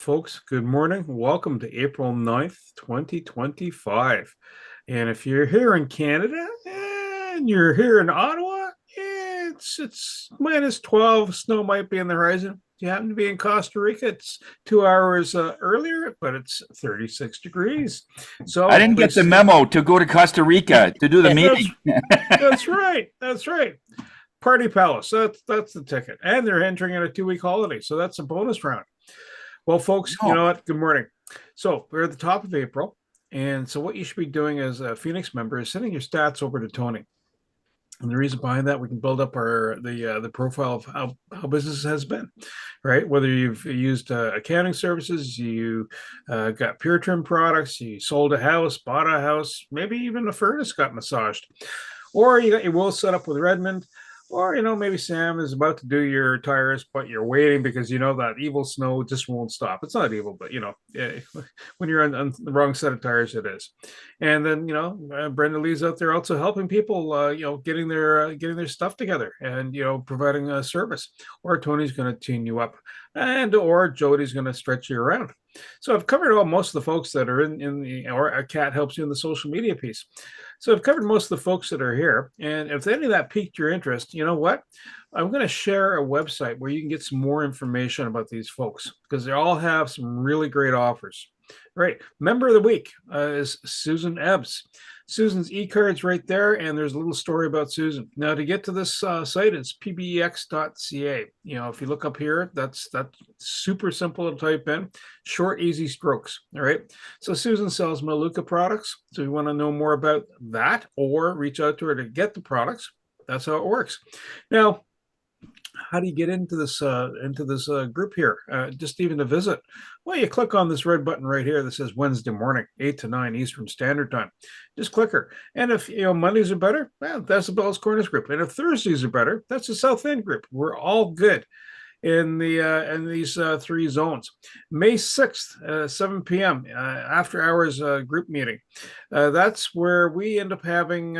Folks, good morning. Welcome to April 9th, 2025. And if you're here in Canada and you're here in Ottawa, it's minus 12. Snow might be on the horizon. If you happen to be in Costa Rica, it's 2 hours earlier, but it's 36 degrees. I So didn't get the it's memo to go to Costa Rica to do the that's meeting. that's right. That's right. Party Palace. That's the ticket. And they're entering in a 2-week holiday. So that's a bonus round. Well, folks, you No. know what? Good morning. So we're at the top of April. And so what you should be doing as a Phoenix member is sending your stats over to Tony. And the reason behind that, we can build up the profile of how business has been, right? Whether you've used accounting services, you got pure trim products, you sold a house, bought a house, maybe even a furnace got massaged, or you got your wheel set up with Redmond, or maybe Sam is about to do your tires, but you're waiting because you know that evil snow just won't stop. It's not evil, but when you're on the wrong set of tires, it is. And then Brenda Lee's out there also helping people, getting their stuff together and providing a service. Or Tony's going to tune you up, and or Jody's going to stretch you around. So I've covered most of the folks that are in the, or a cat helps you in the social media piece. So I've covered most of the folks that are here. And if any of that piqued your interest, you know what? I'm going to share a website where you can get some more information about these folks because they all have some really great offers. Right. Member of the week is Susan Ebbs. Susan's e-cards right there, and there's a little story about Susan. Now, to get to this site, it's pbex.ca. If you look up here, that's super simple to type in. Short, easy strokes. All right. So Susan sells Maluka products. So if you want to know more about that or reach out to her to get the products, that's how it works. Now, how do you get into this group here? Just even to visit? Well, you click on this red button right here that says Wednesday morning, 8 to 9 Eastern Standard Time. Just click her. And if Mondays are better, well, that's the Bell's Corners group. And if Thursdays are better, that's the South End group. We're all good in these three zones. May 6th, 7 p.m. After hours group meeting. That's where we end up having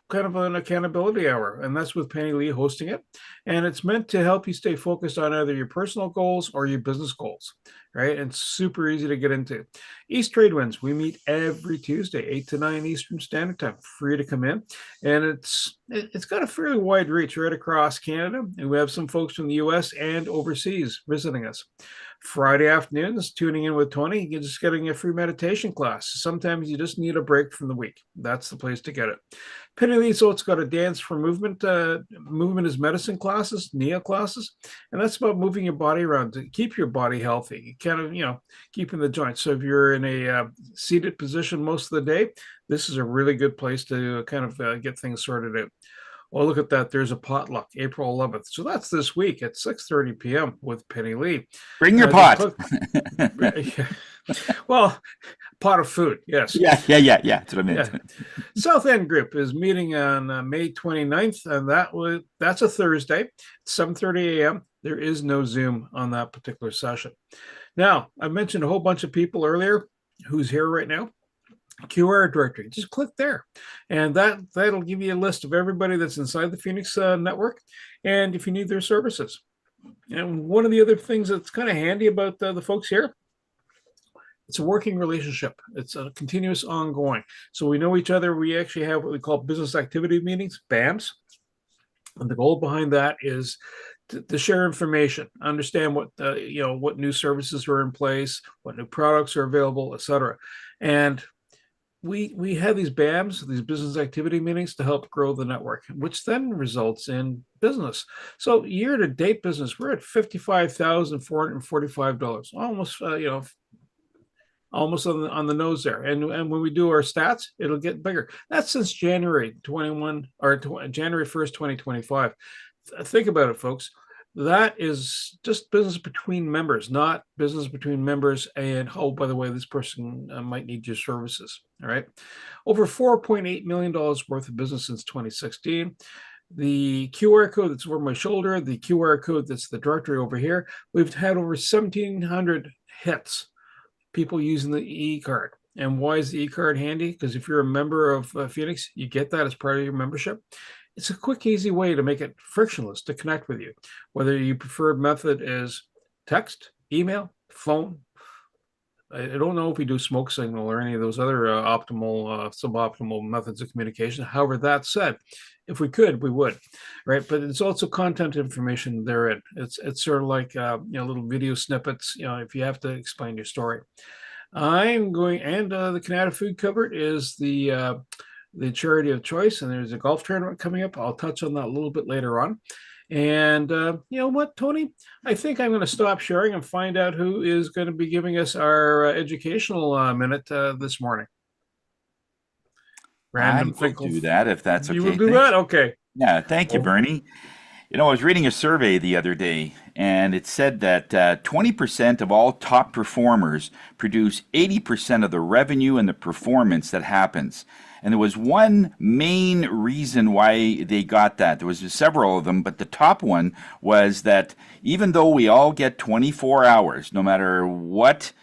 kind of an accountability hour, and that's with Penny Lee hosting it. And it's meant to help you stay focused on either your personal goals or your business goals, right? And super easy to get into. East Trade Winds, we meet every Tuesday, 8 to 9 Eastern Standard Time, free to come in. And it's got a fairly wide reach right across Canada. And we have some folks from the US and overseas visiting us. Friday afternoons, tuning in with Tony, you're just getting a free meditation class. Sometimes you just need a break from the week. That's the place to get it. Penny Lee, so it's got a dance for movement, movement is medicine classes, NEO classes, and that's about moving your body around to keep your body healthy, kind of, keeping the joints. So if you're in a seated position most of the day, this is a really good place to kind of get things sorted out. Oh, look at that. There's a potluck, April 11th. So that's this week at 6:30 p.m. with Penny Lee. Bring your pot. Well, pot of food, yes. Yeah. That's what I meant. Yeah. South End Group is meeting on May 29th, and that's a Thursday, 7:30 a.m. There is no Zoom on that particular session. Now, I mentioned a whole bunch of people earlier who's here right now. QR directory, just click there, and that'll give you a list of everybody that's inside the Phoenix network, and if you need their services. And one of the other things that's kind of handy about the folks here, it's a working relationship. It's a continuous ongoing. So we know each other. We actually have what we call business activity meetings, BAMs. And the goal behind that is to share information, understand what what new services are in place, what new products are available, etc. And we have these BAMs, these business activity meetings, to help grow the network, which then results in business. So year to date business, we're at $55,445, almost on the nose there. And when we do our stats, it'll get bigger. That's since January 21 or January 1st, 2025. Think about it, folks. That is just business between members, not business between members and, oh, by the way, this person might need your services. All right. Over $4.8 million worth of business since 2016. The QR code that's over my shoulder, the QR code that's the directory over here, we've had over 1,700 hits, people using the e-card. And why is the e-card handy? Because if you're a member of Phoenix, you get that as part of your membership. It's a quick, easy way to make it frictionless to connect with you. Whether your preferred method is text, email, phone. I don't know if we do smoke signal or any of those other optimal, suboptimal methods of communication. However, that said, if we could, we would, right? But it's also content information therein. It's sort of like little video snippets. If you have to explain your story. I'm going, and the Canada Food Cupboard is the charity of choice, and there's a golf tournament coming up. I'll touch on that a little bit later on. And you know what, Tony? I think I'm going to stop sharing and find out who is going to be giving us our educational minute this morning. Random I will do that if that's okay. You will do that? Okay. Yeah, thank you, Bernie. I was reading a survey the other day, and it said that 20% of all top performers produce 80% of the revenue and the performance that happens. And there was one main reason why they got that. There was several of them, but the top one was that even though we all get 24 hours, no matter what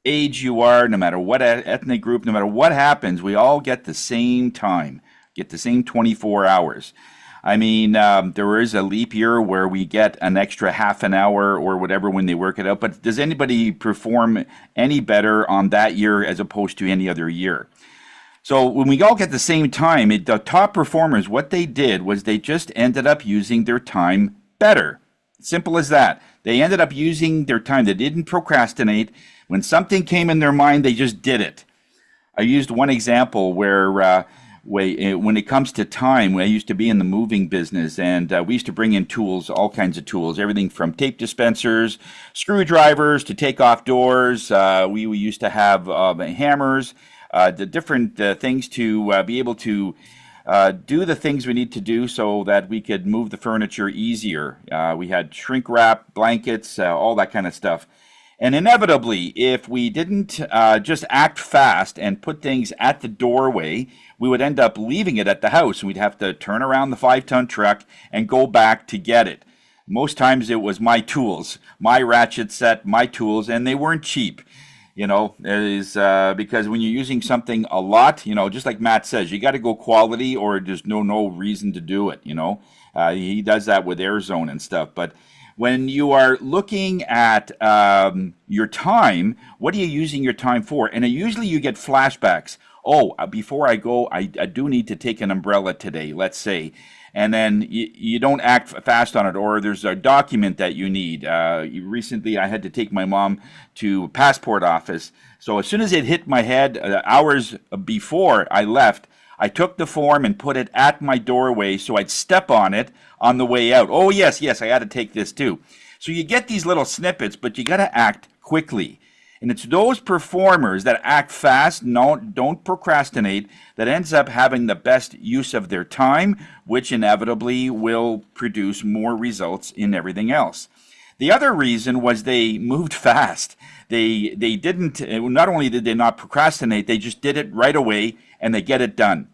age you are, no matter what ethnic group, no matter what happens, we all get the same time, get the same 24 hours. I mean, there is a leap year where we get an extra half an hour or whatever when they work it out, but does anybody perform any better on that year as opposed to any other year? So when we all get the same time, the top performers, what they did was they just ended up using their time better. Simple as that. They ended up using their time. They didn't procrastinate. When something came in their mind, they just did it. I used one example where when it comes to time, I used to be in the moving business, and we used to bring in tools, all kinds of tools, everything from tape dispensers, screwdrivers to take off doors. We used to have hammers. The different things to be able to do the things we need to do so that we could move the furniture easier. We had shrink wrap, blankets, all that kind of stuff. And inevitably, if we didn't just act fast and put things at the doorway, we would end up leaving it at the house. We'd have to turn around the 5-ton truck and go back to get it. Most times it was my tools, my ratchet set, my tools, and they weren't cheap. Because when you're using something a lot, just like Matt says, you got to go quality or there's no reason to do it. He does that with AirZone and stuff. But when you are looking at your time, what are you using your time for? And usually you get flashbacks. Oh, before I go, I do need to take an umbrella today, let's say. And then you don't act fast on it, or there's a document that you need. Recently, I had to take my mom to passport office. So as soon as it hit my head, hours before I left, I took the form and put it at my doorway so I'd step on it on the way out. Oh, yes, I got to take this too. So you get these little snippets, but you got to act quickly. And it's those performers that act fast, don't procrastinate, that ends up having the best use of their time, which inevitably will produce more results in everything else. The other reason was they moved fast. They didn't, not only did they not procrastinate, they just did it right away and they get it done.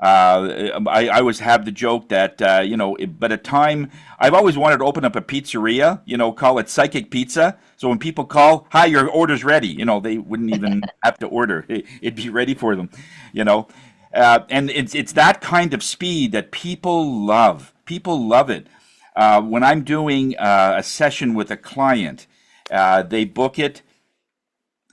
I always have the joke that, but at time, I've always wanted to open up a pizzeria, call it Psychic Pizza. So when people call, hi, your order's ready, they wouldn't even have to order. It'd be ready for them, and it's that kind of speed that people love. People love it. When I'm doing a session with a client, they book it.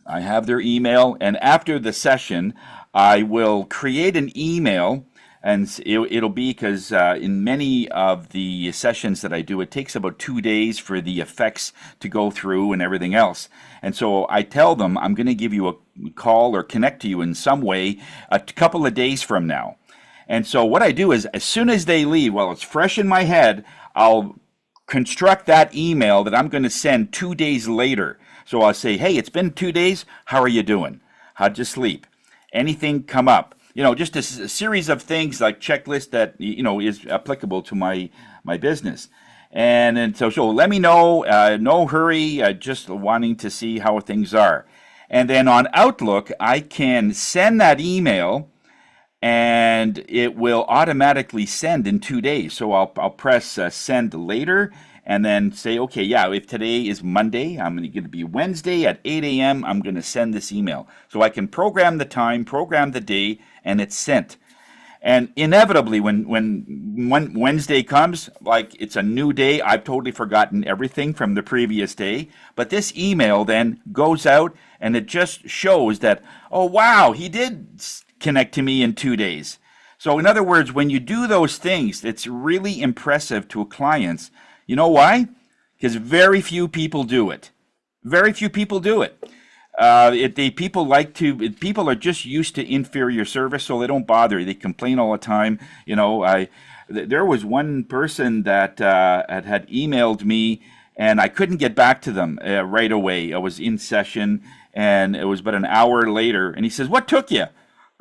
I have their email, and after the session, I will create an email, and it'll be because in many of the sessions that I do, it takes about 2 days for the effects to go through and everything else. And so I tell them I'm going to give you a call or connect to you in some way a couple of days from now. And so what I do is as soon as they leave, while it's fresh in my head, I'll construct that email that I'm going to send 2 days later. So I'll say, hey, it's been 2 days. How are you doing? How'd you sleep? Anything come up? Just a series of things like checklist that, is applicable to my business. And so let me know, no hurry, just wanting to see how things are. And then on Outlook, I can send that email and it will automatically send in 2 days. So I'll press send later and then say, okay, yeah, if today is Monday, I'm going to be Wednesday at 8 a.m., I'm going to send this email. So I can program the time, program the day, and it's sent. And inevitably, when Wednesday comes, like it's a new day, I've totally forgotten everything from the previous day. But this email then goes out and it just shows that, oh, wow, he did connect to me in 2 days. So, in other words, when you do those things, it's really impressive to clients. You know why? Because very few people do it. Very few people do it. People are just used to inferior service, so they don't bother. They complain all the time. There was one person that had emailed me, and I couldn't get back to them right away. I was in session, and it was about an hour later, and he says, "What took you?"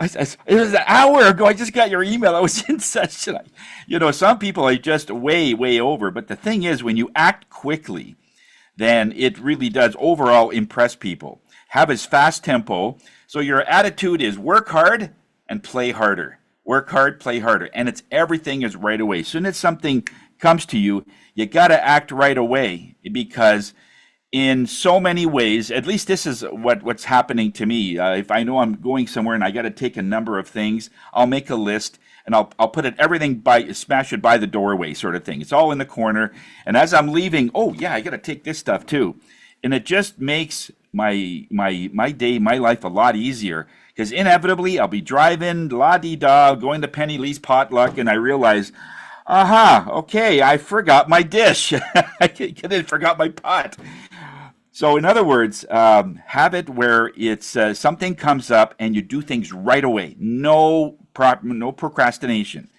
It was an hour ago. I just got your email. I was in session. Some people are just way, way over. But the thing is, when you act quickly, then it really does overall impress people. Have his fast tempo. So your attitude is work hard and play harder. Work hard, play harder. And everything is right away. As soon as something comes to you, you got to act right away, because in so many ways, at least this is what's happening to me. If I know I'm going somewhere and I got to take a number of things, I'll make a list and I'll put everything smash it by the doorway, sort of thing. It's all in the corner. And as I'm leaving, oh yeah, I got to take this stuff too. And it just makes my day, my life a lot easier, because inevitably I'll be driving, la-di-da, going to Penny Lee's potluck, and I realize, aha, okay, I forgot my dish. I forgot my pot. So, in other words, have it where it's something comes up and you do things right away. No procrastination.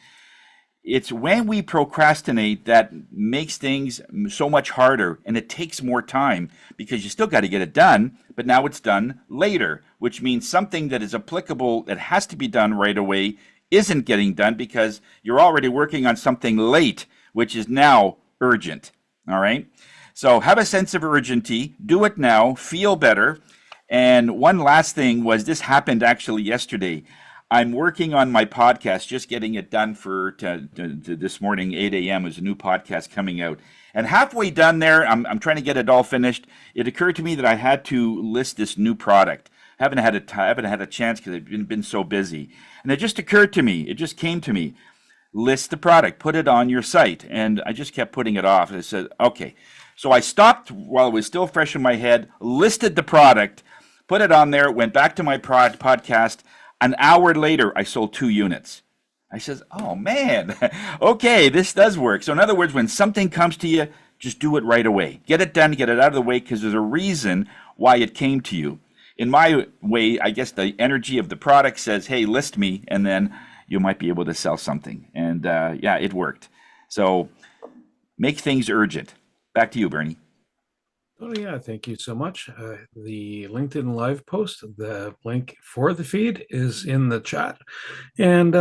It's when we procrastinate that makes things so much harder, and it takes more time, because you still got to get it done, but now it's done later, which means something that is applicable, that has to be done right away, isn't getting done because you're already working on something late, which is now urgent. All right? So have a sense of urgency, do it now, feel better. And one last thing was, this happened actually yesterday. I'm working on my podcast, just getting it done for this morning, 8 a.m. is a new podcast coming out. And halfway done there, I'm trying to get it all finished. It occurred to me that I had to list this new product. I haven't had a chance because I've been so busy. And it just occurred to me, it just came to me, list the product, put it on your site. And I just kept putting it off. I said, okay. So I stopped while it was still fresh in my head, listed the product, put it on there, went back to my podcast. An hour later, I sold 2 units. I says, oh man, okay, this does work. So in other words, when something comes to you, just do it right away. Get it done, get it out of the way, because there's a reason why it came to you. In my way, I guess the energy of the product says, hey, list me, and then you might be able to sell something. And yeah, it worked. So make things urgent. Back to you, Bernie. Oh, yeah, thank you so much. The LinkedIn Live post, the link for the feed is in the chat. And,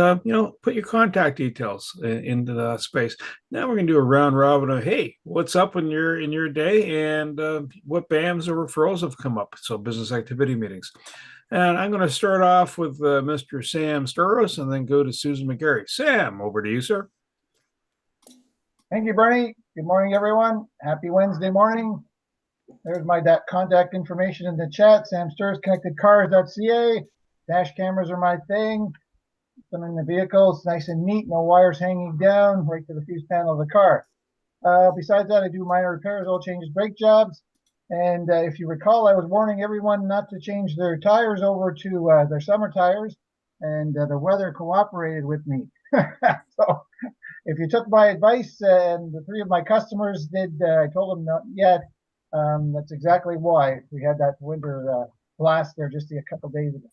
put your contact details into the space. Now we're going to do a round robin of, hey, what's up in your day, and what BAMs or referrals have come up. So business activity meetings. And I'm going to start off with Mr. Sam Sturos and then go to Susan McGarry. Sam, over to you, sir. Thank you, Bernie. Good morning, everyone. Happy Wednesday morning. There's my contact information in the chat. Sam Stirs, connectedcars.ca. Dash cameras are my thing. Them in the vehicle. It's nice and neat. No wires hanging down right to the fuse panel of the car. Besides that, I do minor repairs, oil changes, brake jobs. And if you recall, I was warning everyone not to change their tires over to their summer tires. And the weather cooperated with me. So if you took my advice, and the 3 of my customers did, I told them not yet. That's exactly why we had that winter blast there just a couple days ago.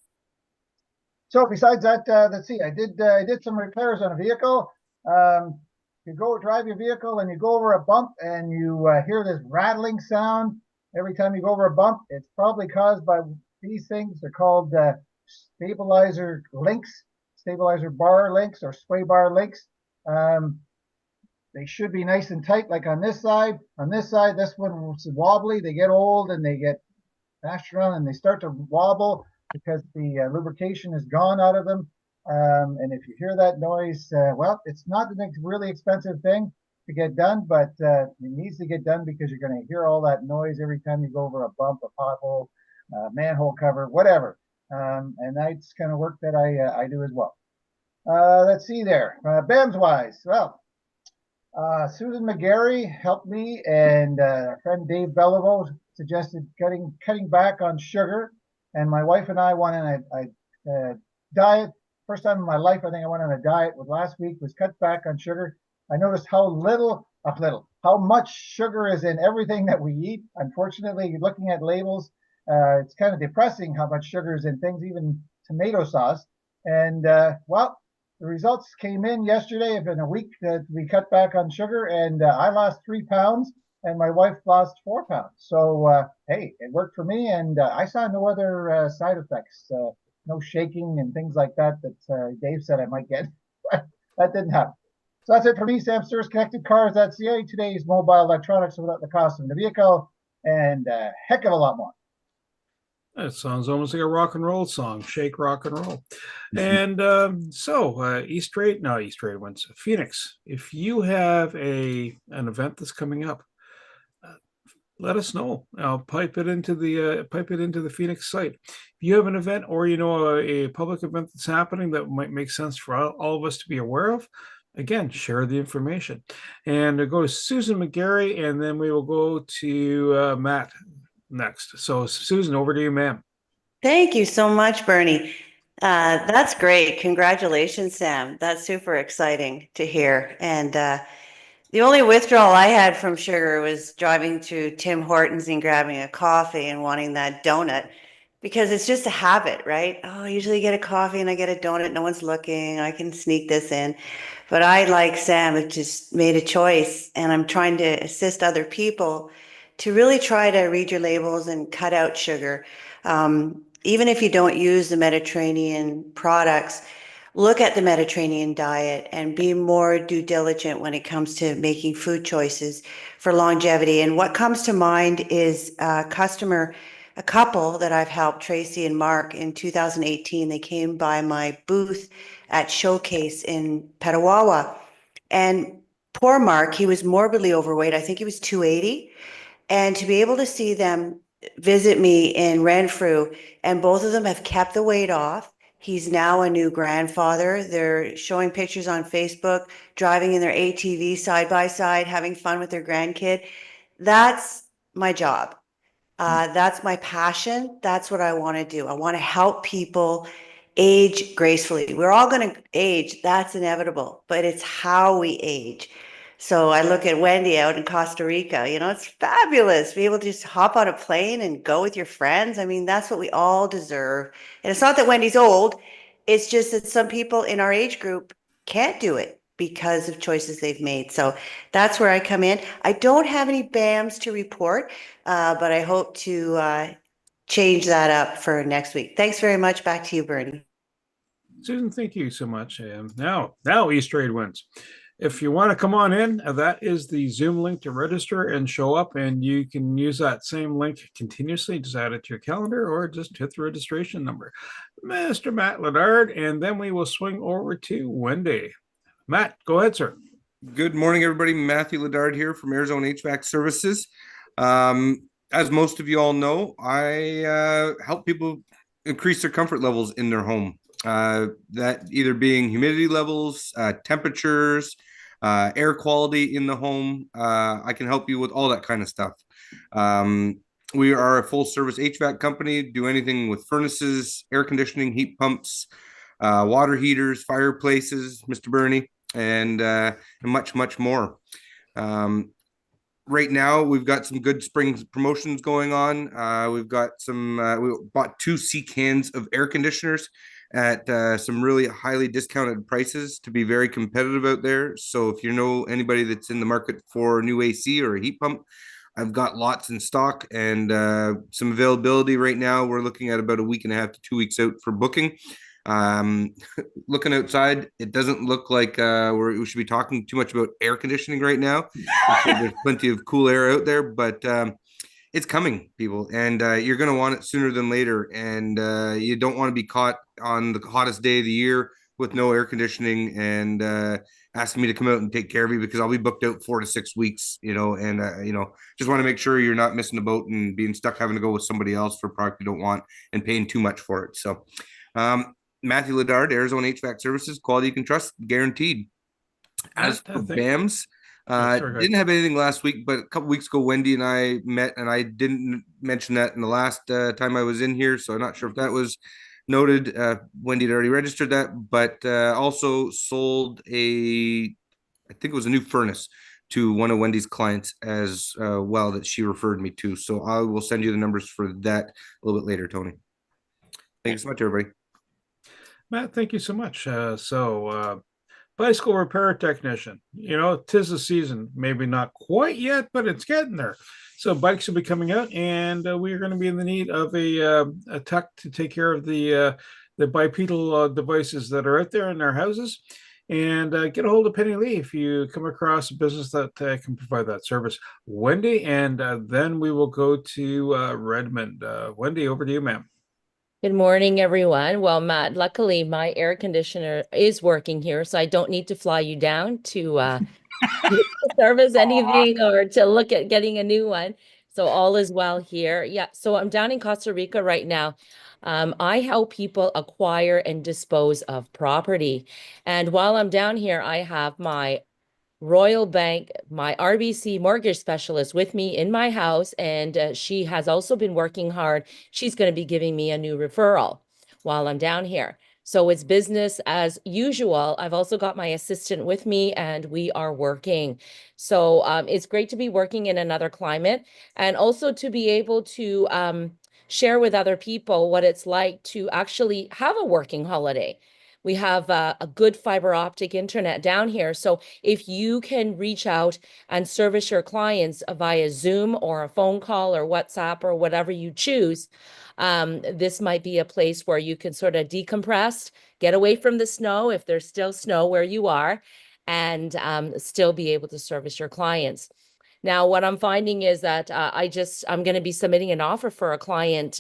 So besides that, let's see, I did some repairs on a vehicle. You go drive your vehicle and you go over a bump and you hear this rattling sound every time you go over a bump. It's probably caused by these things. They're called stabilizer links, stabilizer bar links, or sway bar links. They should be nice and tight, like on this side. On this side, this one was wobbly. They get old and they get bashed around and they start to wobble because the lubrication is gone out of them. And if you hear that noise, well, it's not a really expensive thing to get done, but it needs to get done because you're going to hear all that noise every time you go over a bump, a pothole, manhole cover, whatever. And that's kind of work that I do as well. Let's see there. BAMS wise. Well, Susan McGarry helped me, and our friend Dave Beliveau suggested cutting back on sugar. And my wife and I went on a diet. First time in my life, I think I went on a diet. With last week was cut back on sugar. I noticed how much sugar is in everything that we eat. Unfortunately, looking at labels, it's kind of depressing how much sugar is in things, even tomato sauce. And well, the results came in yesterday. In a week that we cut back on sugar, and I lost 3 pounds, and my wife lost 4 pounds. So hey, it worked for me, and I saw no other side effects, no shaking and things like that Dave said I might get. That didn't happen. So that's it for me, Sam Stewart, ConnectedCars.ca. Today's mobile electronics without the cost of the vehicle, and a heck of a lot more. That sounds almost like a rock and roll song, Shake, Rock and Roll. And East Trade wins. Phoenix, if you have an event that's coming up, let us know. I'll pipe it into the Phoenix site. If you have an event, or a public event that's happening that might make sense for all of us to be aware of, again, share the information. And we'll go to Susan McGarry, and then we will go to Matt next. So, Susan, over to you, ma'am. Thank you so much, Bernie. That's great. Congratulations, Sam. That's super exciting to hear. And the only withdrawal I had from sugar was driving to Tim Hortons and grabbing a coffee and wanting that donut, because it's just a habit, right? Oh, I usually get a coffee and I get a donut. No one's looking. I can sneak this in. But I, like Sam, have just made a choice, and I'm trying to assist other people to really try to read your labels and cut out sugar. Even if you don't use the Mediterranean products, look at the Mediterranean diet and be more due diligent when it comes to making food choices for longevity. And what comes to mind is a couple that I've helped, Tracy and Mark, in 2018. They came by my booth at Showcase in Petawawa. And poor Mark, he was morbidly overweight. I think he was 280. And to be able to see them visit me in Renfrew, and both of them have kept the weight off. He's now a new grandfather. They're showing pictures on Facebook, driving in their ATV side by side, having fun with their grandkid. That's my job. That's my passion. That's what I want to do. I want to help people age gracefully. We're all going to age. That's inevitable, but it's how we age. So I look at Wendy out in Costa Rica, it's fabulous. Be able to just hop on a plane and go with your friends. I mean, that's what we all deserve. And it's not that Wendy's old. It's just that some people in our age group can't do it because of choices they've made. So that's where I come in. I don't have any BAMs to report, but I hope to change that up for next week. Thanks very much. Back to you, Bernie. Susan, thank you so much. And now East Trade wins. If you want to come on in, that is the Zoom link to register and show up, and you can use that same link continuously. Just add it to your calendar or just hit the registration number. Mr. Matt Ledard, and then we will swing over to Wendy. Matt, go ahead, sir. Good morning, everybody. Matthew Ledard here from Arizona HVAC Services. As most of you all know, I help people increase their comfort levels in their home. That either being humidity levels, temperatures, air quality in the home. I can help you with all that kind of stuff. We are a full service HVAC company, do anything with furnaces, air conditioning, heat pumps, water heaters, fireplaces, Mr. Bernie, and much, much more. Right now, we've got some good spring promotions going on. We've got we bought 2 C cans of air conditioners at some really highly discounted prices to be very competitive out there. So if you know anybody that's in the market for a new AC or a heat pump, I've got lots in stock and some availability right now. We're looking at about a week and a half to 2 weeks out for booking. Looking outside, it doesn't look like we should be talking too much about air conditioning right now. There's plenty of cool air out there, but it's coming, people, and you're going to want it sooner than later. And you don't want to be caught on the hottest day of the year with no air conditioning and asking me to come out and take care of you, because I'll be booked out 4 to 6 weeks, and just want to make sure you're not missing the boat and being stuck having to go with somebody else for a product you don't want and paying too much for it. So Matthew Ledard, Arizona HVAC Services, quality you can trust, guaranteed. As Matt, for thank. BAMs, Oh, sorry, go ahead. didn't have anything last week, but a couple weeks ago, Wendy and I met, and I didn't mention that in the last time I was in here, so I'm not sure if that was noted. Wendy had already registered that, but also sold I think it was a new furnace to one of Wendy's clients as well that she referred me to. So I will send you the numbers for that a little bit later, Tony. Thanks so much, everybody. Matt, thank you so much. Bicycle repair technician. You know, 'tis the season. Maybe not quite yet, but it's getting there. So bikes will be coming out, and we are going to be in the need of a tech to take care of the bipedal devices that are out there in our houses. And get a hold of Penny Lee if you come across a business that can provide that service. Wendy, and then we will go to Redmond. Wendy, over to you, ma'am. Good morning, everyone. Well, Matt, luckily my air conditioner is working here, so I don't need to fly you down to service anything or to look at getting a new one. So all is well here. Yeah, so I'm down in Costa Rica right now. I help people acquire and dispose of property. And while I'm down here, I have my Royal Bank, my RBC mortgage specialist with me in my house, and she has also been working hard. She's going to be giving me a new referral while I'm down here. So it's business as usual. I've also got my assistant with me and we are working. So it's great to be working in another climate and also to be able to share with other people what it's like to actually have a working holiday. We have a good fiber optic internet down here. So if you can reach out and service your clients via Zoom or a phone call or WhatsApp or whatever you choose, this might be a place where you can sort of decompress, get away from the snow if there's still snow where you are, and still be able to service your clients. Now, what I'm finding is that I'm going to be submitting an offer for a client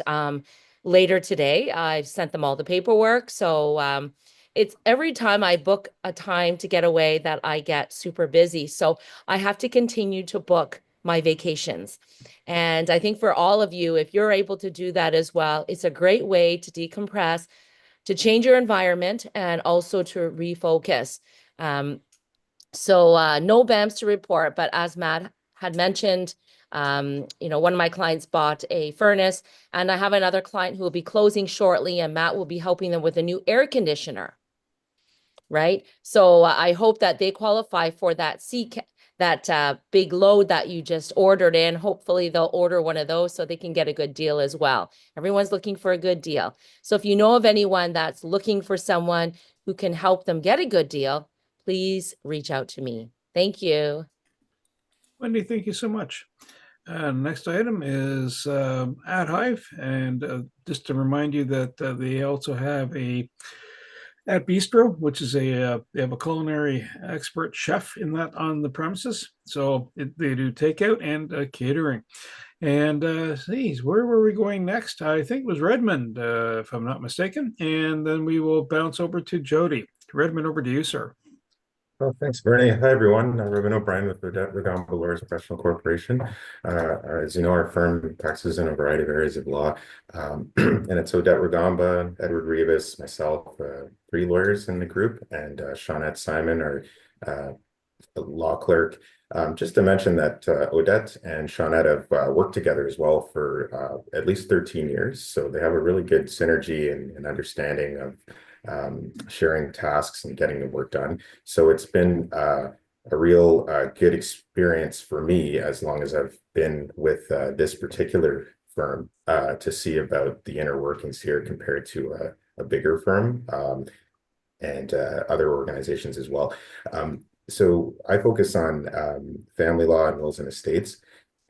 later today. I've sent them all the paperwork. So it's every time I book a time to get away that I get super busy. So I have to continue to book my vacations. And I think for all of you, if you're able to do that as well, it's a great way to decompress, to change your environment, and also to refocus. So no BAMs to report, but as Matt had mentioned, one of my clients bought a furnace, and I have another client who will be closing shortly, and Matt will be helping them with a new air conditioner. Right. So I hope that they qualify for that big load that you just ordered in. Hopefully they'll order one of those so they can get a good deal as well. Everyone's looking for a good deal. So if you know of anyone that's looking for someone who can help them get a good deal, please reach out to me. Thank you. Wendy, thank you so much. Next item is Ad Hive, and just to remind you that they also have at Bistro, which is they have a culinary expert chef in that on the premises. So they do takeout and catering. And geez, where were we going next? I think it was Redmond, if I'm not mistaken. And then we will bounce over to Jody. Redmond, over to you, sir. Oh, thanks, Bernie. Hi, everyone. Ruben O'Brien with Odette Regamba Lawyers Professional Corporation. As you know, our firm practices in a variety of areas of law. And it's Odette Regamba, Edward Rivas, myself, 3 lawyers in the group, and Shawnette Simon, our law clerk. Just to mention that Odette and Shawnette have worked together as well for at least 13 years. So they have a really good synergy and understanding of sharing tasks and getting the work done. So it's been a real good experience for me as long as I've been with this particular firm to see about the inner workings here compared to a bigger firm and other organizations as well. So I focus on family law and wills and estates.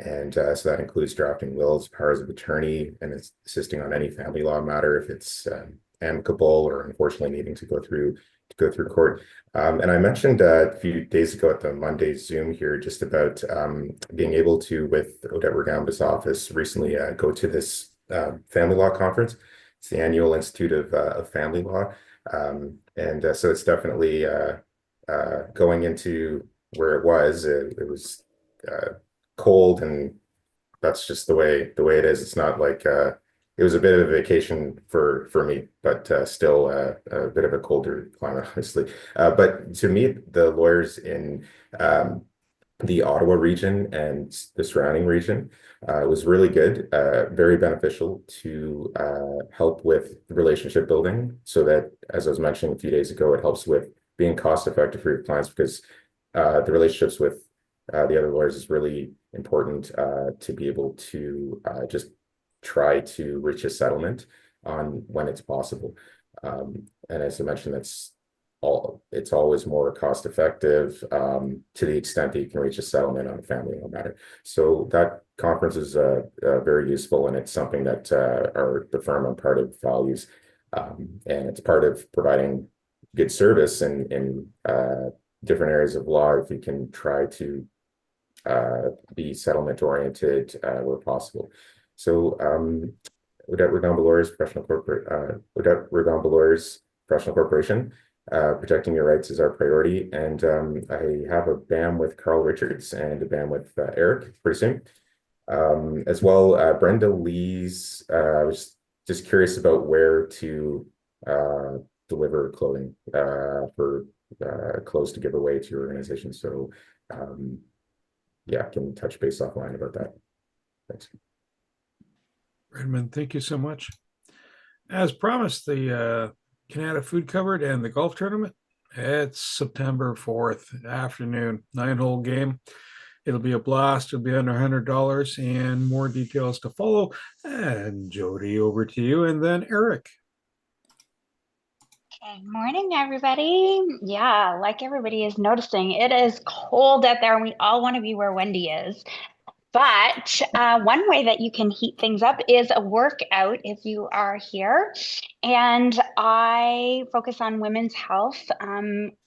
And so that includes drafting wills, powers of attorney, and assisting on any family law matter if it's amicable or unfortunately needing to go through court. And I mentioned a few days ago at the Monday Zoom here just about being able to, with Odette Regamba's office, recently go to this family law conference. It's the annual Institute of Family Law. So it's definitely going into where it was. It was cold, and that's just the way it is. It's not like it was a bit of a vacation for me, but still a bit of a colder climate, obviously. But to meet the lawyers in the Ottawa region and the surrounding region was really good, very beneficial to help with relationship building. So that, as I was mentioning a few days ago, it helps with being cost effective for your clients because the relationships with the other lawyers is really important to be able to just try to reach a settlement on when it's possible. And as I mentioned, it's always more cost effective to the extent that you can reach a settlement on a family law matter. So that conference is very useful, and it's something that the firm I'm part of values, and it's part of providing good service in different areas of law if you can try to be settlement oriented where possible. So Odette Ragamba Lawyers Odette Ragamba Lawyers Professional Corporation. Protecting your rights is our priority, and I have a BAM with Carl Richards and a BAM with Eric pretty soon. As well, Brenda Lee's. I was just curious about where to deliver clothing for clothes to give away to your organization. So, yeah, can touch base offline about that. Thanks. Redmond, thank you so much. As promised, the Canada Food Covered and the golf tournament. It's September 4th afternoon, 9-hole game. It'll be a blast. It'll be under $100 and more details to follow. And Jody, over to you, and then Eric. Good morning, everybody. Yeah, like everybody is noticing, it is cold out there and we all want to be where Wendy is. But one way that you can heat things up is a workout if you are here. And I focus on women's health.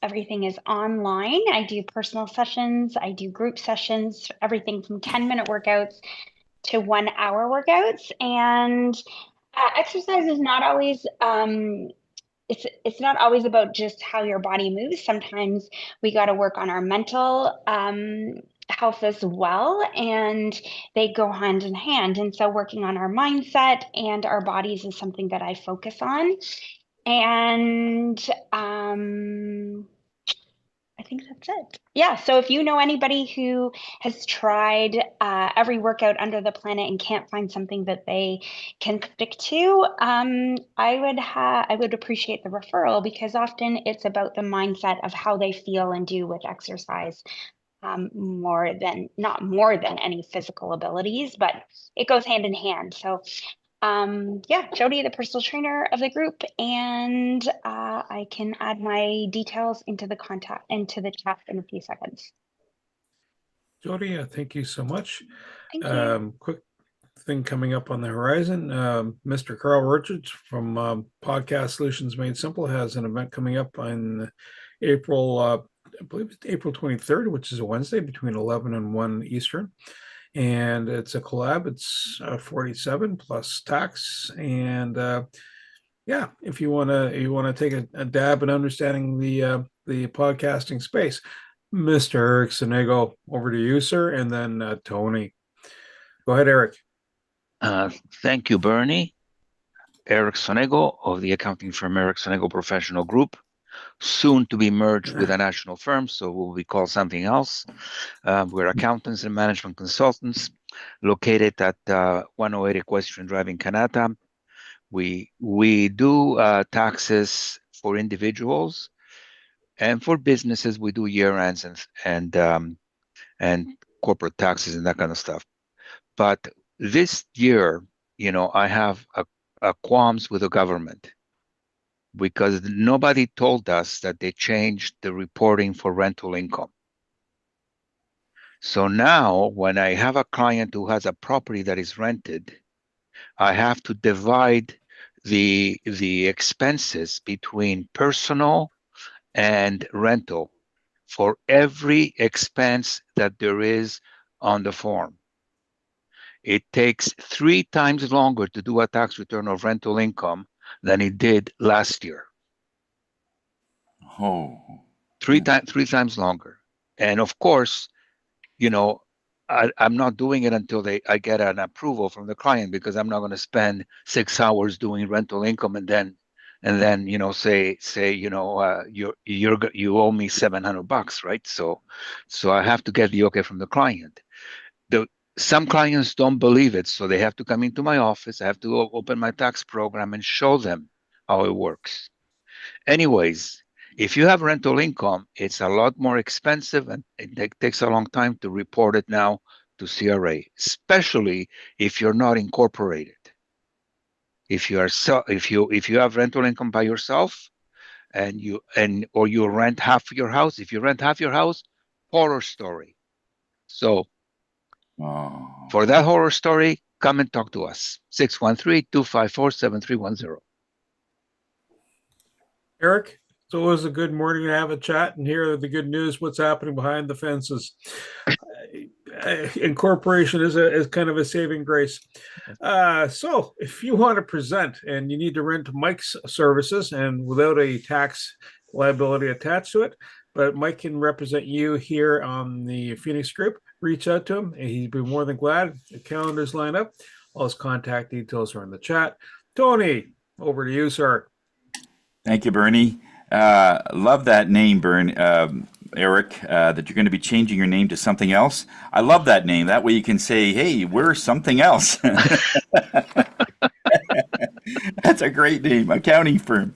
Everything is online. I do personal sessions. I do group sessions, everything from 10-minute workouts to 1-hour workouts. And exercise is not always it's not always about just how your body moves. Sometimes we got to work on our mental health as well, and they go hand in hand. And so working on our mindset and our bodies is something that I focus on. And I think that's it. Yeah. So if you know anybody who has tried every workout under the planet and can't find something that they can stick to, I would appreciate the referral, because often it's about the mindset of how they feel and do with exercise, not more than any physical abilities, but it goes hand in hand. So yeah, Jody, the personal trainer of the group, and I can add my details into the chat in a few seconds. Jody, thank you so much. Thank you. Quick thing coming up on the horizon. Mr. Carl Richards from Podcast Solutions Made Simple has an event coming up on April, I believe it's April 23rd, which is a Wednesday, between 11 and 1 Eastern. And it's a collab. It's 47 plus tax. And yeah, if you want to take a dab at understanding the podcasting space, Mr. Eric Sonego, over to you, sir, and then Tony. Go ahead, Eric. Thank you, Bernie. Eric Sonego of the accounting firm Eric Sonego Professional Group, soon to be merged with a national firm, so we'll be called something else. We're accountants and management consultants located at 108 Equestrian Drive in Canada. We do taxes for individuals, and for businesses we do year ends and corporate taxes and that kind of stuff. But this year, I have a qualms with the government, because nobody told us that they changed the reporting for rental income. So now when I have a client who has a property that is rented, I have to divide the expenses between personal and rental for every expense that there is on the form. It takes 3 times longer to do a tax return of rental income than it did last year. Oh. 3 times longer. And of course, I'm not doing it until I get an approval from the client, because I'm not going to spend 6 hours doing rental income and then say you owe me $700, right? So I have to get the okay from the client. Some clients don't believe it, so they have to come into my office. I have to open my tax program and show them how it works. Anyways, if you have rental income, it's a lot more expensive, and it takes a long time to report it now to CRA, especially if you're not incorporated. If you have rental income by yourself, or you rent half your house. If you rent half your house, horror story. So for that horror story, come and talk to us. 613-254-7310. Eric, it's always a good morning to have a chat and hear the good news, what's happening behind the fences. Incorporation is kind of a saving grace. So if you want to present and you need to rent Mike's services and without a tax liability attached to it, but Mike can represent you here on the Phoenix group, reach out to him and he'd be more than glad. The calendars line up. All his contact details are in the chat. Tony, over to you, sir. Thank you, Bernie. Love that name, Eric, that you're going to be changing your name to something else. I love that name. That way you can say, hey, we're something else. That's a great name, accounting firm.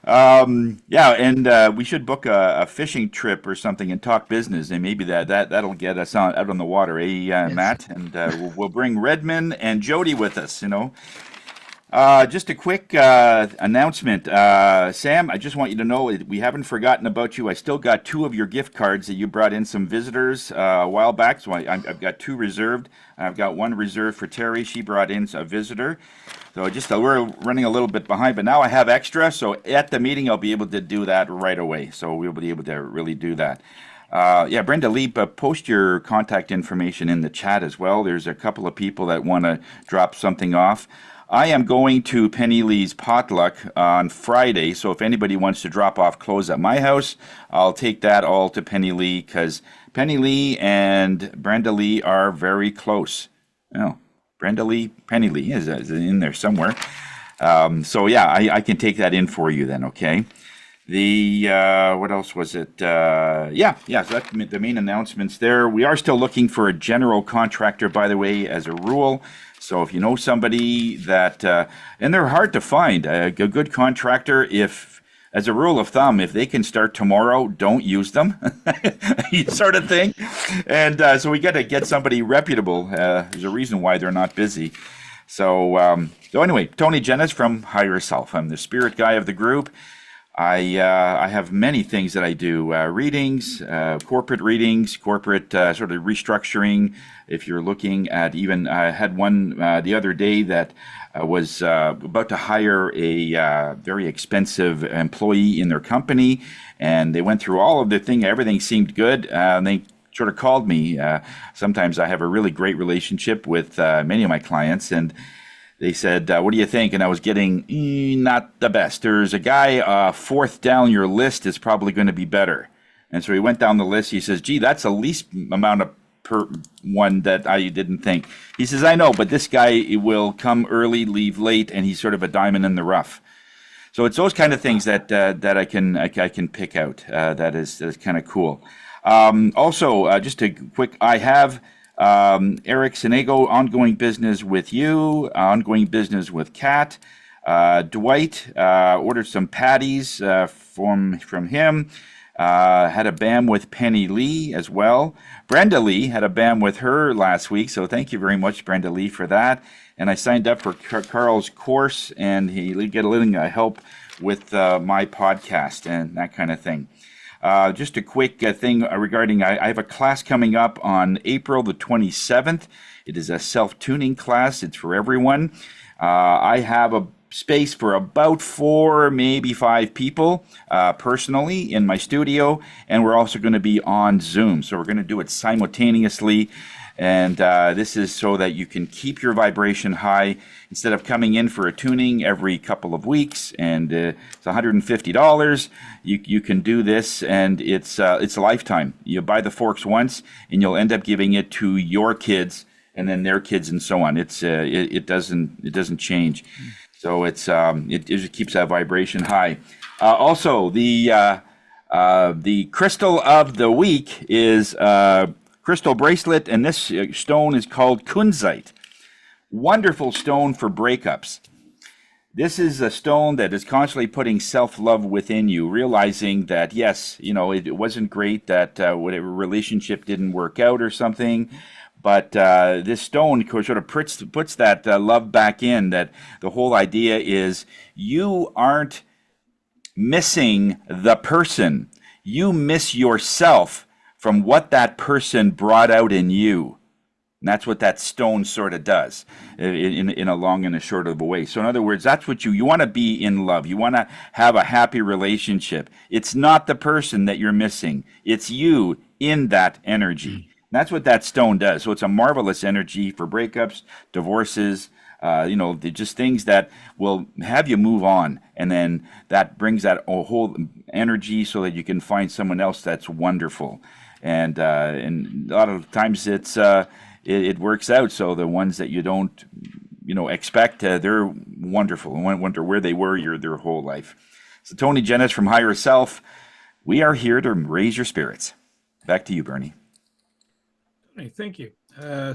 We should book a fishing trip or something and talk business, and maybe that'll get us out on the water, yes. Matt? And we'll bring Redmond and Jody with us, Just a quick announcement. Sam, I just want you to know we haven't forgotten about you. I still got 2 of your gift cards that you brought in some visitors a while back, so I've got 2 reserved. I've got 1 reserved for Terry. She brought in a visitor. So we're running a little bit behind, but now I have extra, so at the meeting I'll be able to do that right away. So we'll be able to really do that. Brenda Lee, post your contact information in the chat as well. There's a couple of people that want to drop something off. I am going to Penny Lee's potluck on Friday, so if anybody wants to drop off clothes at my house, I'll take that all to Penny Lee, because Penny Lee and Brenda Lee are very close. Oh, Brenda Lee, Penny Lee is in there somewhere. I can take that in for you then, okay? What else was it? So that's the main announcements there. We are still looking for a general contractor, by the way, as a rule. So if you know somebody that, and they're hard to find, a good contractor, as a rule of thumb, if they can start tomorrow, don't use them, sort of thing. And so we got to get somebody reputable. There's a reason why they're not busy. So anyway, Tony Jennis from Hire Yourself. I'm the spirit guy of the group. I have many things that I do, readings, corporate readings, corporate sort of restructuring. If you're looking at even, I had one the other day that was about to hire a very expensive employee in their company, and they went through all of the thing. Everything seemed good. And they sort of called me. Sometimes I have a really great relationship with many of my clients, and they said, what do you think? And I was getting not the best. There's a guy 4th down your list is probably going to be better. And so he went down the list. He says, gee, that's the least amount of per one that I didn't think. He says, I know, but this guy will come early, leave late, and he's sort of a diamond in the rough. So it's those kind of things that I can pick out. That is kind of cool. Also, just a quick, I have Eric Sinego, ongoing business with you, ongoing business with Kat. Dwight ordered some patties from him. Had a BAM with Penny Lee as well. Brenda Lee had a BAM with her last week, so thank you very much, Brenda Lee, for that. And I signed up for Carl's course, and he get a little help with my podcast and that kind of thing. Just a quick thing regarding, I have a class coming up on April the 27th. It is a self-tuning class. It's for everyone. I have a space for about 4, maybe 5 people personally in my studio, and we're also going to be on Zoom. So we're going to do it simultaneously. And this is so that you can keep your vibration high instead of coming in for a tuning every couple of weeks, and it's $150. You can do this, and it's a lifetime. You buy the forks once, and you'll end up giving it to your kids, and then their kids, and so on. It doesn't change. So it just keeps that vibration high. Also, the crystal of the week is crystal bracelet, and this stone is called kunzite. Wonderful stone for breakups. This is a stone that is constantly putting self-love within you, realizing that, yes, it wasn't great that whatever relationship didn't work out or something, but this stone sort of puts that love back in, that the whole idea is you aren't missing the person. You miss yourself from what that person brought out in you. And that's what that stone sort of does in a long and a short of a way. So in other words, that's what you want to be in love. You want to have a happy relationship. It's not the person that you're missing. It's you in that energy. That's what that stone does. So it's a marvelous energy for breakups, divorces, just things that will have you move on. And then that brings that whole energy so that you can find someone else that's wonderful. And a lot of times it works out. So the ones that you don't, expect, they're wonderful. And wonder where they were their whole life. So Tony Jennis from Higher Self, we are here to raise your spirits. Back to you, Bernie. Hey, thank you.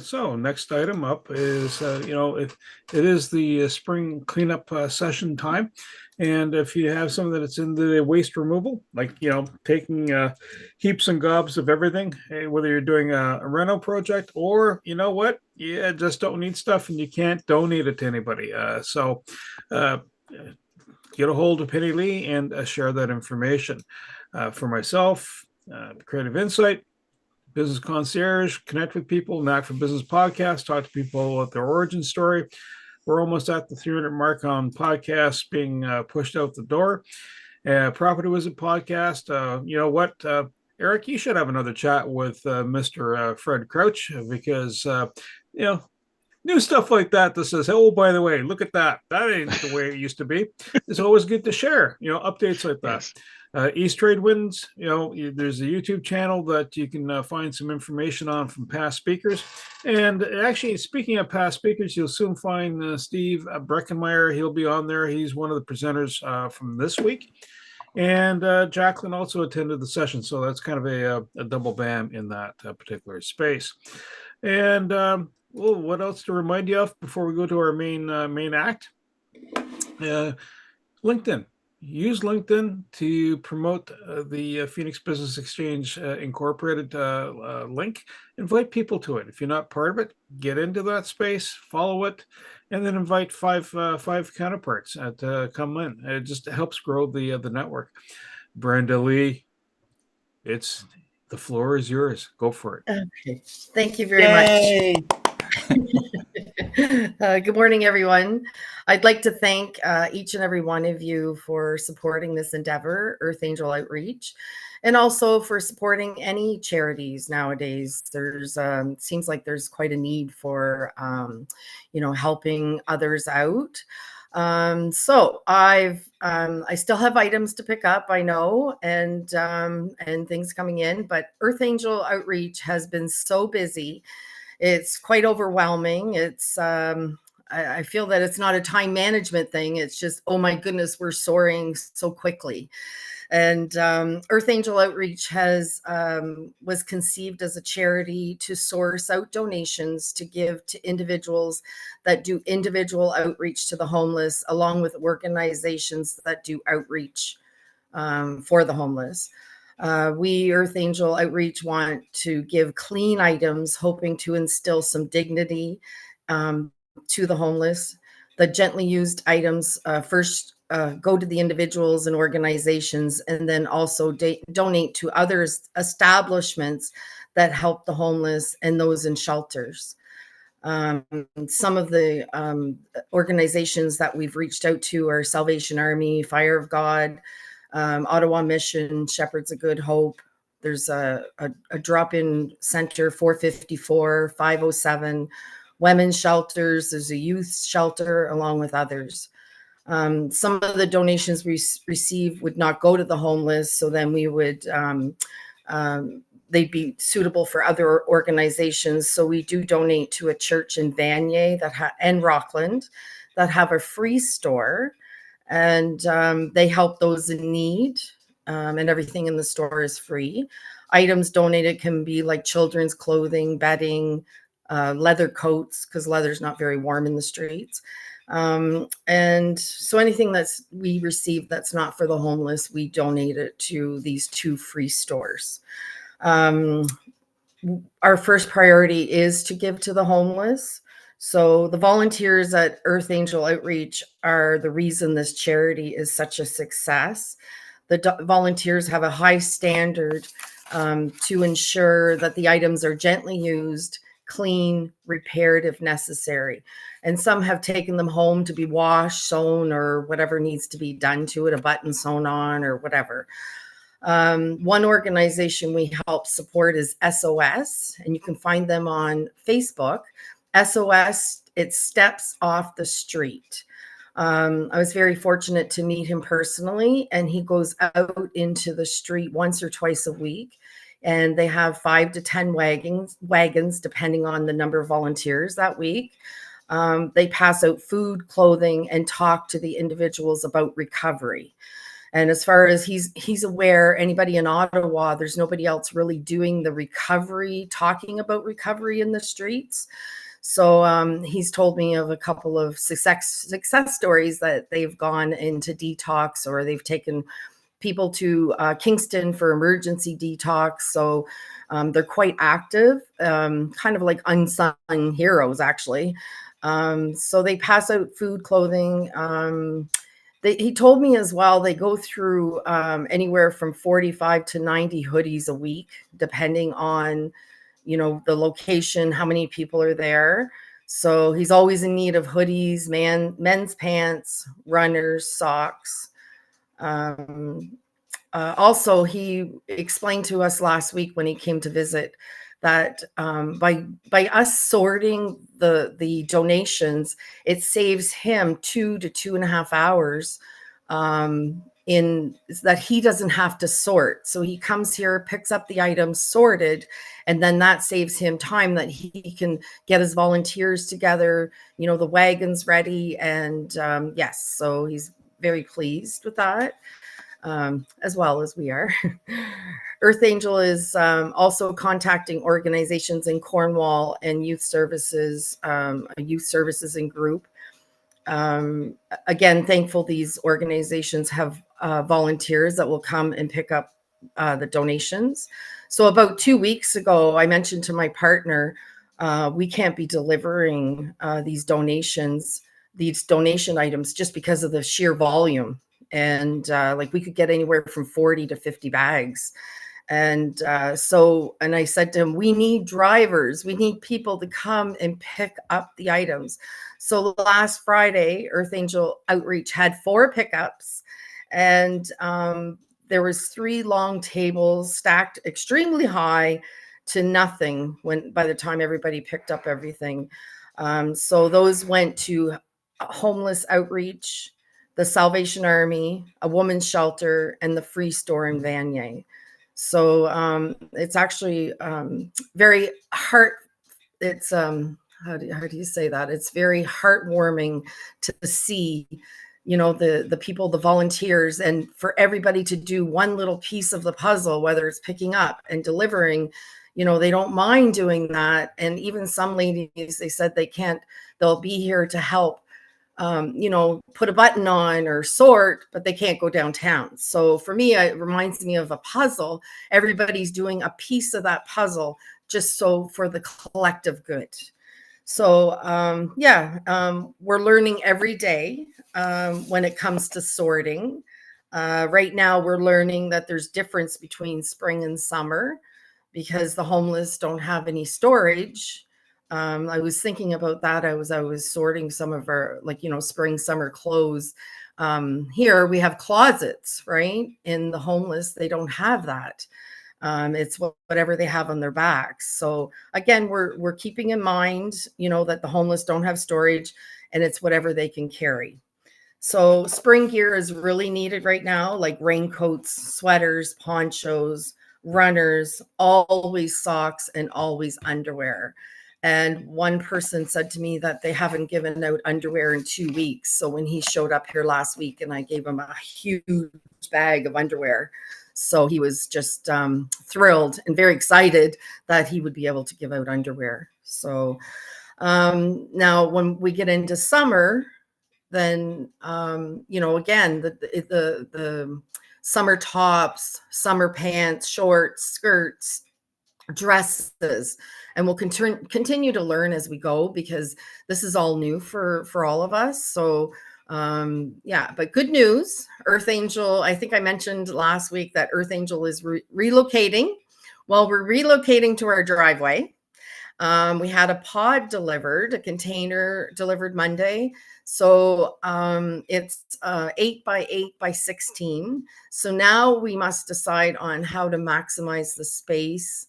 So next item up is, it is the spring cleanup session time. And if you have something that's in the waste removal, like, taking heaps and gobs of everything, whether you're doing a reno project or, just don't need stuff and you can't donate it to anybody. So get a hold of Penny Lee and share that information. For myself, Creative Insight, Business Concierge, connect with people, Knack for Business podcast, talk to people about their origin story. We're almost at the 300 mark on podcasts being pushed out the door. Property Wizard podcast. You know what, Eric, you should have another chat with Mr. Fred Crouch, because, new stuff like that says, oh, by the way, look at that. That ain't the way it used to be. It's always good to share, updates like that. Yes. East Trade Winds, there's a YouTube channel that you can find some information on from past speakers. And actually, speaking of past speakers, you'll soon find Steve Breckenmeyer. He'll be on there. He's one of the presenters from this week. And Jacqueline also attended the session. So that's kind of a double bam in that particular space. And what else to remind you of before we go to our main act? LinkedIn. Use LinkedIn to promote the Phoenix Business Exchange Incorporated link. Invite people to it. If you're not part of it, get into that space, follow it, and then invite five counterparts to come in. It just helps grow the network. Brenda Lee, the floor is yours. Go for it. Okay. Thank you very much. Good morning, everyone. I'd like to thank each and every one of you for supporting this endeavor, Earth Angel Outreach, and also for supporting any charities nowadays. There's seems like there's quite a need for helping others out. So I still have items to pick up, I know, and things coming in, but Earth Angel Outreach has been so busy. It's quite overwhelming. It's I feel that it's not a time management thing. It's just, oh my goodness, we're soaring so quickly. And Earth Angel Outreach was conceived as a charity to source out donations to give to individuals that do individual outreach to the homeless, along with organizations that do outreach for the homeless. We, Earth Angel Outreach, want to give clean items, hoping to instill some dignity to the homeless. The gently used items first go to the individuals and organizations, and then also donate to others establishments that help the homeless and those in shelters. Some of the organizations that we've reached out to are Salvation Army, Fire of God, Ottawa Mission, Shepherds of Good Hope, There's a drop-in center, 454, 507, women's shelters. There's a youth shelter, along with others. Some of the donations we receive would not go to the homeless, so then we would they'd be suitable for other organizations. So we do donate to a church in Vanier and Rockland that have a free store, and they help those in need, and everything in the store is free. Items donated can be like children's clothing, bedding, leather coats, because leather's not very warm in the streets. And so anything we receive that's not for the homeless, we donate it to these 2 free stores. Our first priority is to give to the homeless. So the volunteers at Earth Angel Outreach are the reason this charity is such a success. The volunteers have a high standard to ensure that the items are gently used, clean, repaired if necessary. And some have taken them home to be washed, sewn, or whatever needs to be done to it, a button sewn on or whatever. One organization we help support is SOS, and you can find them on Facebook. SOS, it's Steps Off the Street. I was very fortunate to meet him personally, and he goes out into the street once or twice a week, and they have 5 to 10 wagons, depending on the number of volunteers that week. They pass out food, clothing, and talk to the individuals about recovery. And as far as he's aware, anybody in Ottawa, there's nobody else really doing the recovery, talking about recovery in the streets. So he's told me of a couple of success stories that they've gone into detox, or they've taken people to Kingston for emergency detox. So they're quite active, kind of like unsung heroes, actually. So they pass out food, clothing. He told me as well, they go through anywhere from 45 to 90 hoodies a week, depending on, the location, how many people are there. So he's always in need of hoodies, men's pants, runners, socks. Also, he explained to us last week when he came to visit that by us sorting the donations, it saves him 2 to 2.5 hours in that he doesn't have to sort. So he comes here, picks up the items sorted, and then that saves him time that he can get his volunteers together, the wagons ready. And yes, so he's very pleased with that. As well as we are. Earth Angel is also contacting organizations in Cornwall and youth services and group. Again, thankful these organizations have volunteers that will come and pick up the donations. So about 2 weeks ago, I mentioned to my partner, we can't be delivering these donation items just because of the sheer volume. And we could get anywhere from 40 to 50 bags. And and I said to him, we need drivers. We need people to come and pick up the items. So last Friday, Earth Angel Outreach had 4 pickups, and there was 3 long tables stacked extremely high to nothing by the time everybody picked up everything. So those went to homeless outreach, the Salvation Army, a woman's shelter, and the free store in Vanier. So it's actually very it's how do you say that? It's very heartwarming to see, the people, the volunteers, and for everybody to do one little piece of the puzzle, whether it's picking up and delivering. They don't mind doing that. And even some ladies, they said they'll be here to help put a button on or sort, but they can't go downtown. So for me, it reminds me of a puzzle. Everybody's doing a piece of that puzzle just so for the collective good. So we're learning every day when it comes to sorting. Right now, we're learning that there's difference between spring and summer because the homeless don't have any storage. I was thinking about that. I was sorting some of our spring, summer clothes. Here we have closets, right? In the homeless, they don't have that. It's whatever they have on their backs. So again, we're keeping in mind, you know, that the homeless don't have storage, and it's whatever they can carry. So spring gear is really needed right now, like raincoats, sweaters, ponchos, runners, always socks, and always underwear. And one person said to me that they haven't given out underwear in 2 weeks. So when he showed up here last week, and I gave him a huge bag of underwear, so he was just thrilled and very excited that he would be able to give out underwear. So now when we get into summer, then you know, again, the summer tops, summer pants, shorts, skirts, dresses, and we'll continue to learn as we go, because this is all new for all of us. So yeah, but good news, Earth Angel, I think I mentioned last week that Earth Angel is relocating. Well, we're relocating to our driveway. We had a pod delivered, a container delivered Monday. So it's 8 by 8 by 16. So now we must decide on how to maximize the space,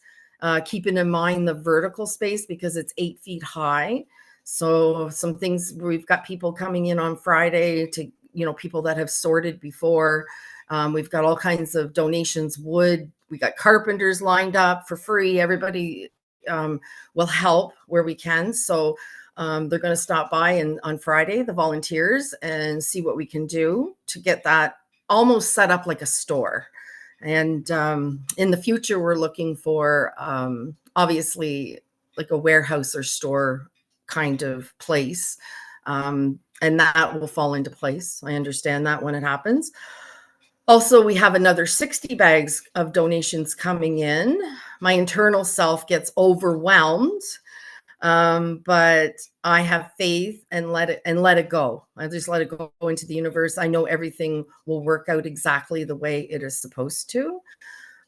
keeping in mind the vertical space, because it's 8 feet high. So some things, we've got people coming in on Friday to, you know, people that have sorted before. We've got all kinds of donations, wood. We got carpenters lined up for free. Everybody will help where we can. So they're going to stop by on Friday, the volunteers, and see what we can do to get that almost set up like a store. And in the future, we're looking for obviously like a warehouse or store kind of place. And that will fall into place. I understand that when it happens. Also, we have another 60 bags of donations coming in. My internal self gets overwhelmed, but I have faith and let it go. I just let it go into the universe. I know everything will work out exactly the way it is supposed to.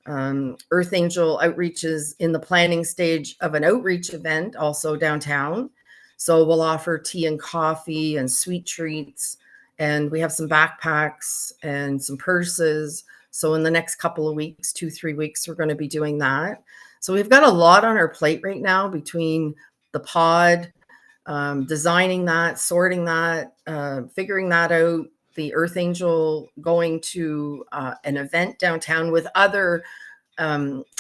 Earth Angel Outreach is in the planning stage of an outreach event also downtown. So we'll offer tea and coffee and sweet treats. And we have some backpacks and some purses. So in the next couple of weeks, 2-3 weeks, we're going to be doing that. So we've got a lot on our plate right now between the pod, designing that, sorting that, figuring that out, the Earth Angel going to an event downtown with other,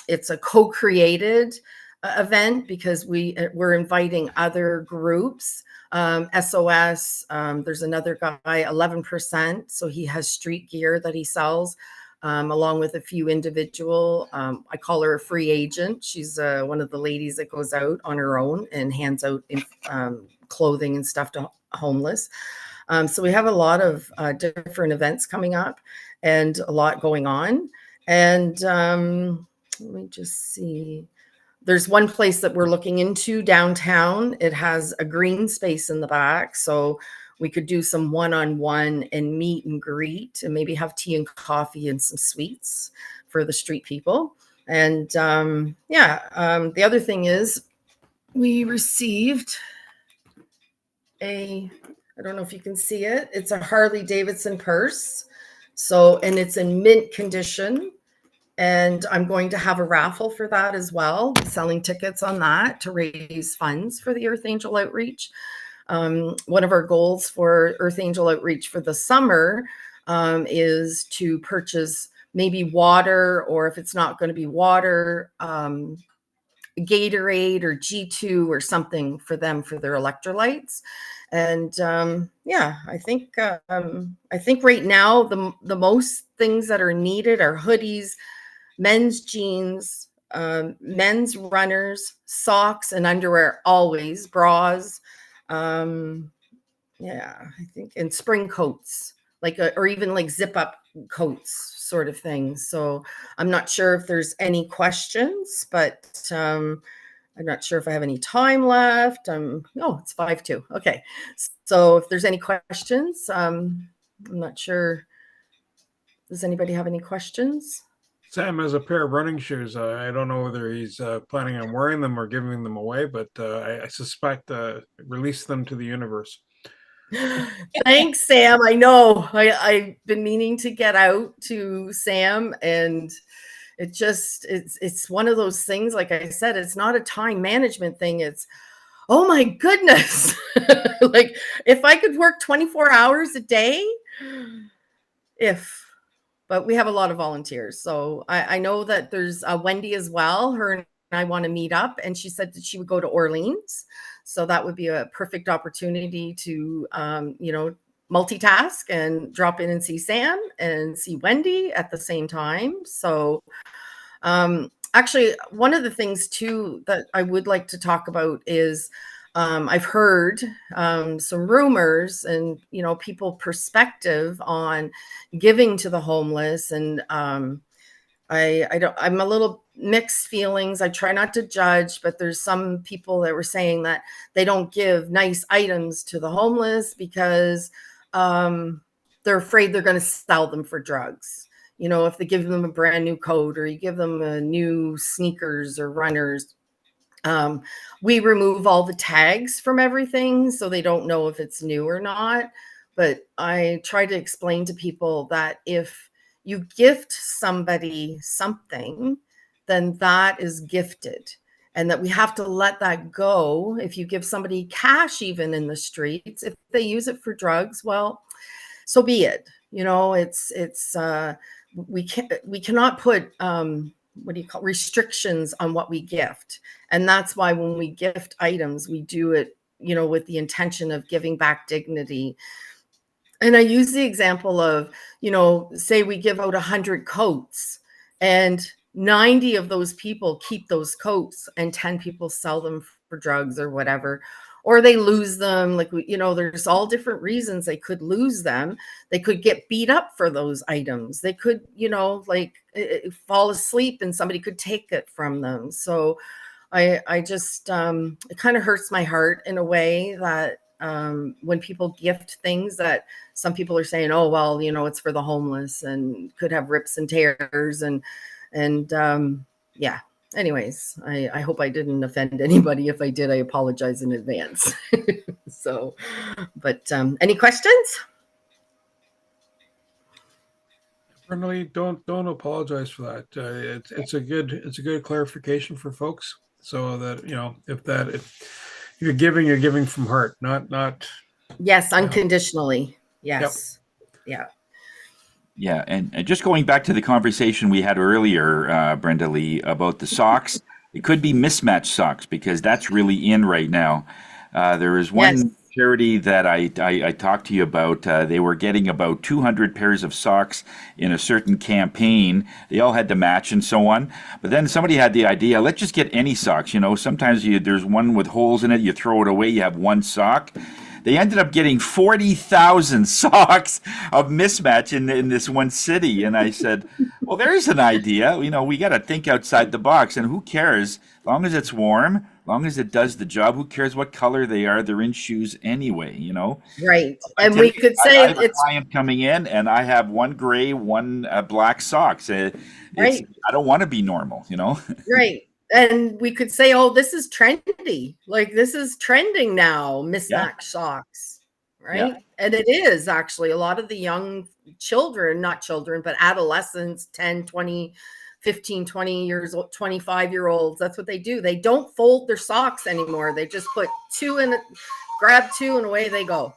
it's a co-created event, because we're inviting other groups. SOS, there's another guy, 11%. So he has street gear that he sells, along with a few individual, I call her a free agent. She's one of the ladies that goes out on her own and hands out clothing and stuff to homeless. So we have a lot of different events coming up and a lot going on. And let me just see. There's one place that we're looking into downtown. It has a green space in the back. So we could do some one-on-one and meet and greet, and maybe have tea and coffee and some sweets for the street people. And the other thing is we received I don't know if you can see it. It's a Harley Davidson purse. So, and it's in mint condition. And I'm going to have a raffle for that as well, selling tickets on that to raise funds for the Earth Angel Outreach. One of our goals for Earth Angel Outreach for the summer is to purchase maybe water, or if it's not going to be water, Gatorade or G2 or something for them for their electrolytes. And I think right now the most things that are needed are hoodies, men's jeans, men's runners, socks and underwear, always bras. I think, and spring coats, like or even like zip up coats sort of thing. So I'm not sure if there's any questions, but I'm not sure if I have any time left. It's 5:02. Okay. So if there's any questions, I'm not sure. Does anybody have any questions? Sam has a pair of running shoes. I don't know whether he's planning on wearing them or giving them away, but I suspect release them to the universe. Thanks, Sam. I know I've been meaning to get out to Sam, and It's one of those things, like I said, it's not a time management thing. It's, oh my goodness. Like if I could work 24 hours a day, but we have a lot of volunteers. So I know that there's Wendy as well. Her and I want to meet up, and she said that she would go to Orleans. So that would be a perfect opportunity to, multitask and drop in and see Sam and see Wendy at the same time. So actually, one of the things too that I would like to talk about is I've heard some rumors and people perspective on giving to the homeless, and I'm a little mixed feelings. I try not to judge, but there's some people that were saying that they don't give nice items to the homeless because they're afraid they're going to sell them for drugs. If they give them a brand new coat or you give them a new sneakers or runners, we remove all the tags from everything so they don't know if it's new or not. But I try to explain to people that if you gift somebody something, then that is gifted, and that we have to let that go. If you give somebody cash, even in the streets, if they use it for drugs, well, so be it. We cannot put restrictions on what we gift. And that's why when we gift items, we do it, with the intention of giving back dignity. And I use the example of, say we give out 100 coats and 90 of those people keep those coats and 10 people sell them for drugs or whatever, or they lose them. Like, there's all different reasons they could lose them. They could get beat up for those items. They could, fall asleep and somebody could take it from them. So I just, it kind of hurts my heart in a way that when people gift things that some people are saying, oh, well, it's for the homeless and could have rips and tears and yeah. Anyways, I hope I didn't offend anybody. If I did, I apologize in advance. So, but any questions? Really, don't apologize for that. It's a good clarification for folks, so that if you're giving from heart, not. Yes, unconditionally. Yes. Yep. Yeah. Yeah, and just going back to the conversation we had earlier, Brenda Lee, about the socks, it could be mismatched socks because that's really in right now. There is one charity that I talked to you about. They were getting about 200 pairs of socks in a certain campaign. They all had to match and so on. But then somebody had the idea, let's just get any socks. Sometimes there's one with holes in it, you throw it away, you have one sock. They ended up getting 40,000 socks of mismatch in this one city. And I said, well, there's an idea. We got to think outside the box. And who cares? As long as it's warm, as long as it does the job, who cares what color they are? They're in shoes anyway, Right. And we could say I have a client coming in and I have one gray, one black socks. Right. I don't want to be normal, Right. And we could say, oh, this is trendy. Like, this is trending now, mismatched socks, right? Yeah. And it is actually a lot of the young children, not children, but adolescents, 10, 20, 15, 20 years old, 25-year-olds. That's what they do. They don't fold their socks anymore. They just put two in it, grab two, and away they go.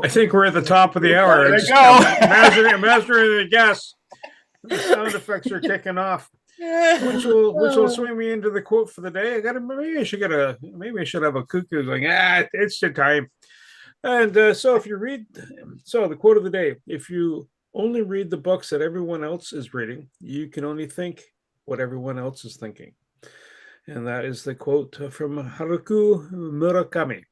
I think we're at the top of the hour. There you go. Imagine the guests. The sound effects are kicking off. Which will swing me into the quote for the day. Maybe I should have a cuckoo going, it's the time. And so if you read, the quote of the day, if you only read the books that everyone else is reading, you can only think what everyone else is thinking. And that is the quote from Haruki Murakami.